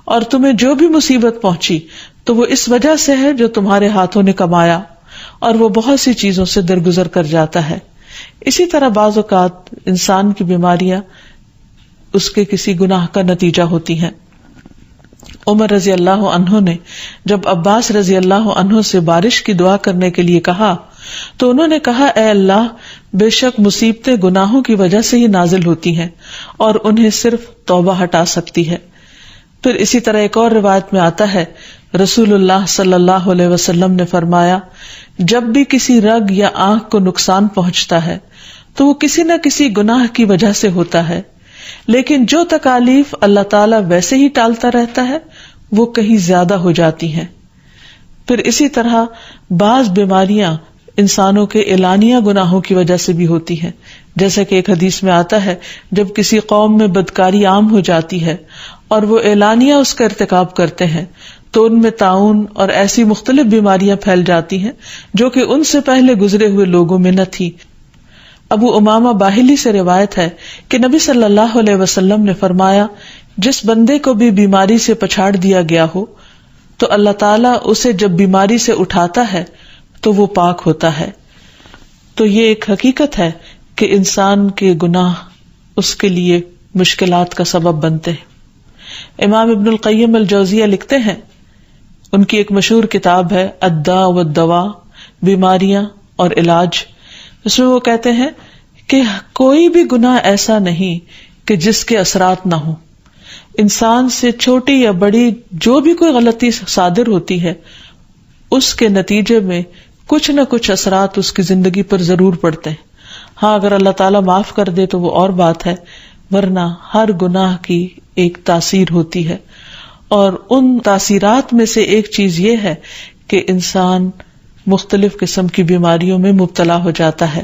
اور تمہیں جو بھی مصیبت پہنچی تو وہ اس وجہ سے ہے جو تمہارے ہاتھوں نے کمایا، اور وہ بہت سی چیزوں سے درگزر کر جاتا ہے۔ اسی طرح بعض اوقات انسان کی بیماریاں اس کے کسی گناہ کا نتیجہ ہوتی ہیں۔ عمر رضی اللہ عنہ نے جب عباس رضی اللہ عنہ سے بارش کی دعا کرنے کے لیے کہا تو انہوں نے کہا، اے اللہ، بے شک مصیبتیں گناہوں کی وجہ سے ہی نازل ہوتی ہیں اور انہیں صرف توبہ ہٹا سکتی ہے۔ پھر اسی طرح ایک اور روایت میں آتا ہے، رسول اللہ صلی اللہ علیہ وسلم نے فرمایا، جب بھی کسی رگ یا آنکھ کو نقصان پہنچتا ہے تو وہ کسی نہ کسی گناہ کی وجہ سے ہوتا ہے، لیکن جو تکالیف اللہ تعالیٰ ویسے ہی ٹالتا رہتا ہے وہ کہیں زیادہ ہو جاتی ہیں۔ پھر اسی طرح بعض بیماریاں انسانوں کے اعلانیہ گناہوں کی وجہ سے بھی ہوتی ہیں، جیسا کہ ایک حدیث میں آتا ہے، جب کسی قوم میں بدکاری عام ہو جاتی ہے اور وہ اعلانیہ اس کا ارتکاب کرتے ہیں تو ان میں طاعون اور ایسی مختلف بیماریاں پھیل جاتی ہیں جو کہ ان سے پہلے گزرے ہوئے لوگوں میں نہ تھی۔ ابو امامہ باہلی سے روایت ہے کہ نبی صلی اللہ علیہ وسلم نے فرمایا، جس بندے کو بھی بیماری سے پچھاڑ دیا گیا ہو تو اللہ تعالیٰ اسے جب بیماری سے اٹھاتا ہے تو وہ پاک ہوتا ہے۔ تو یہ ایک حقیقت ہے کہ انسان کے گناہ اس کے لیے مشکلات کا سبب بنتے ہیں۔ امام ابن القیم الجوزیہ لکھتے ہیں، ان کی ایک مشہور کتاب ہے الداء والدواء، بیماریاں اور علاج، اس میں وہ کہتے ہیں کہ کوئی بھی گناہ ایسا نہیں کہ جس کے اثرات نہ ہوں۔ انسان سے چھوٹی یا بڑی جو بھی کوئی غلطی صادر ہوتی ہے اس کے نتیجے میں کچھ نہ کچھ اثرات اس کی زندگی پر ضرور پڑتے ہیں۔ ہاں اگر اللہ تعالیٰ معاف کر دے تو وہ اور بات ہے، ورنہ ہر گناہ کی ایک تاثیر ہوتی ہے، اور ان تاثیرات میں سے ایک چیز یہ ہے کہ انسان مختلف قسم کی بیماریوں میں مبتلا ہو جاتا ہے۔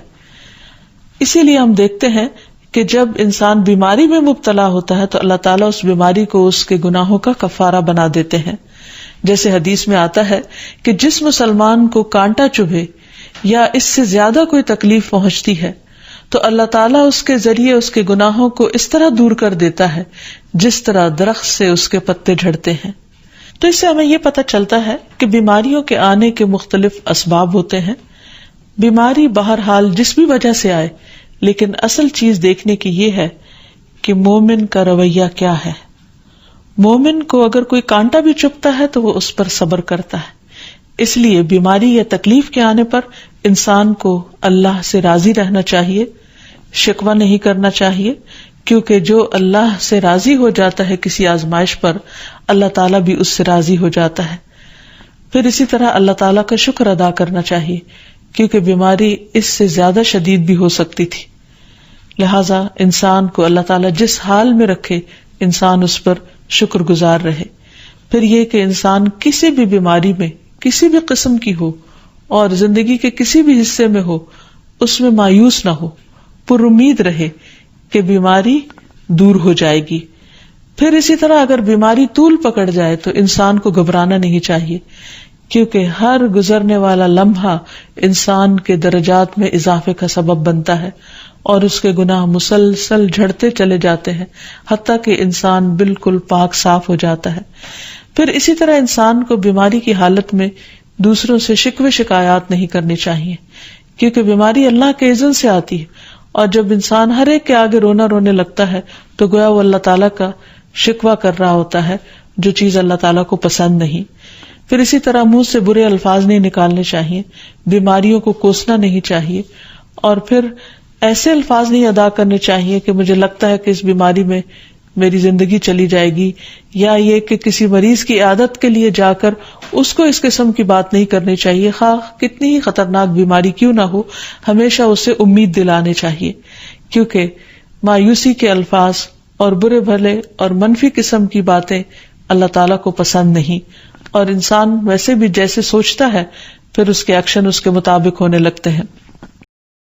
اسی لیے ہم دیکھتے ہیں کہ جب انسان بیماری میں مبتلا ہوتا ہے تو اللہ تعالیٰ اس بیماری کو اس کے گناہوں کا کفارہ بنا دیتے ہیں۔ جیسے حدیث میں آتا ہے کہ جس مسلمان کو کانٹا چبھے یا اس سے زیادہ کوئی تکلیف پہنچتی ہے تو اللہ تعالیٰ اس کے ذریعے اس کے گناہوں کو اس طرح دور کر دیتا ہے جس طرح درخت سے اس کے پتے جھڑتے ہیں۔ تو اس سے ہمیں یہ پتہ چلتا ہے کہ بیماریوں کے آنے کے مختلف اسباب ہوتے ہیں۔ بیماری بہرحال جس بھی وجہ سے آئے، لیکن اصل چیز دیکھنے کی یہ ہے کہ مومن کا رویہ کیا ہے۔ مومن کو اگر کوئی کانٹا بھی چبھتا ہے تو وہ اس پر صبر کرتا ہے۔ اس لیے بیماری یا تکلیف کے آنے پر انسان کو اللہ سے راضی رہنا چاہیے، شکوہ نہیں کرنا چاہیے، کیونکہ جو اللہ سے راضی ہو جاتا ہے کسی آزمائش پر، اللہ تعالیٰ بھی اس سے راضی ہو جاتا ہے۔ پھر اسی طرح اللہ تعالیٰ کا شکر ادا کرنا چاہیے، کیونکہ بیماری اس سے زیادہ شدید بھی ہو سکتی تھی۔ لہذا انسان کو اللہ تعالیٰ جس حال میں رکھے انسان اس پر شکر گزار رہے۔ پھر یہ کہ انسان کسی بھی بیماری میں کسی بھی قسم کی ہو اور زندگی کے کسی بھی حصے میں ہو، اس میں مایوس نہ ہو، پر امید رہے کہ بیماری دور ہو جائے گی۔ پھر اسی طرح اگر بیماری طول پکڑ جائے تو انسان کو گھبرانا نہیں چاہیے، کیونکہ ہر گزرنے والا لمحہ انسان کے درجات میں اضافے کا سبب بنتا ہے اور اس کے گناہ مسلسل جھڑتے چلے جاتے ہیں حتیٰ کہ انسان بالکل پاک صاف ہو جاتا ہے۔ پھر اسی طرح انسان کو بیماری کی حالت میں دوسروں سے شکوے شکایات نہیں کرنی چاہیے، کیونکہ بیماری اللہ کے اذن سے آتی ہے، اور جب انسان ہر ایک کے آگے رونے لگتا ہے تو گویا وہ اللہ تعالیٰ کا شکوہ کر رہا ہوتا ہے، جو چیز اللہ تعالیٰ کو پسند نہیں۔ پھر اسی طرح منہ سے برے الفاظ نہیں نکالنے چاہیے، بیماریوں کو کوسنا نہیں چاہیے، اور پھر ایسے الفاظ نہیں ادا کرنے چاہیے کہ مجھے لگتا ہے کہ اس بیماری میں میری زندگی چلی جائے گی، یا یہ کہ کسی مریض کی عیادت کے لیے جا کر اس کو اس قسم کی بات نہیں کرنی چاہیے، خواہ کتنی ہی خطرناک بیماری کیوں نہ ہو، ہمیشہ اسے امید دلانے چاہیے، کیونکہ مایوسی کے الفاظ اور برے بھلے اور منفی قسم کی باتیں اللہ تعالیٰ کو پسند نہیں، اور انسان ویسے بھی جیسے سوچتا ہے پھر اس کے ایکشن اس کے مطابق ہونے لگتے ہیں۔